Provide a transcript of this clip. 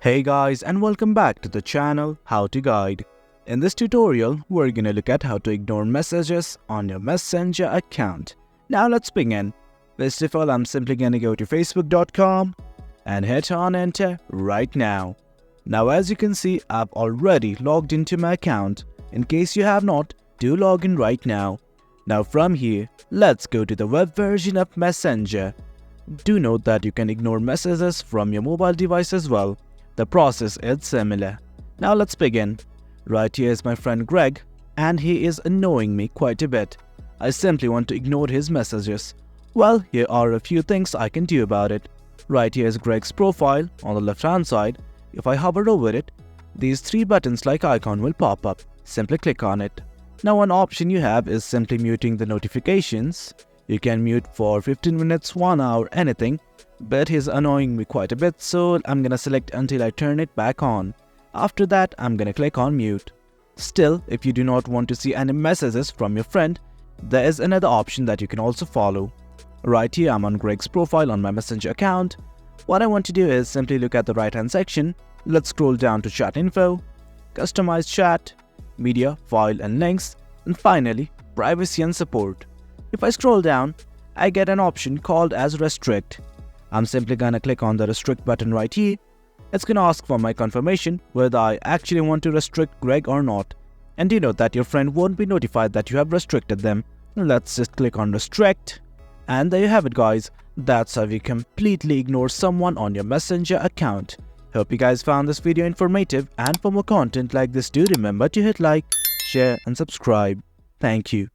Hey guys, and welcome back to the channel How to Guide. In this tutorial, we're gonna look at how to ignore messages on your Messenger account. Now let's begin. First of all, I'm simply gonna go to facebook.com and hit on enter right now. Now as you can see, I've already logged into my account. In case you have not, do log in right now. Now from here, let's go to the web version of Messenger. Do note that you can ignore messages from your mobile device as well. The process is similar. Now let's begin. Right here is my friend Greg, and he is annoying me quite a bit. I simply want to ignore his messages. Well, here are a few things I can do about it. Right here is Greg's profile on the left hand side. If I hover over it, these three buttons like icon will pop up. Simply click on it. Now one option you have is simply muting the notifications. You can mute for 15 minutes, 1 hour, anything. But he's annoying me quite a bit, so I'm gonna select until I turn it back on. After that, I'm gonna click on mute. Still, if you do not want to see any messages from your friend, there is another option that you can also follow. Right here, I'm on Greg's profile on my Messenger account. What I want to do is simply look at the right hand section. Let's scroll down to chat info, customize chat, media, file and links, and finally, privacy and support. If I scroll down, I get an option called as restrict. I'm simply gonna click on the restrict button right here. It's gonna ask for my confirmation whether I actually want to restrict Greg or not. And do note that your friend won't be notified that you have restricted them. Let's just click on restrict. And there you have it guys. That's how you completely ignore someone on your Messenger account. Hope you guys found this video informative, and for more content like this, do remember to hit like, share and subscribe. Thank you.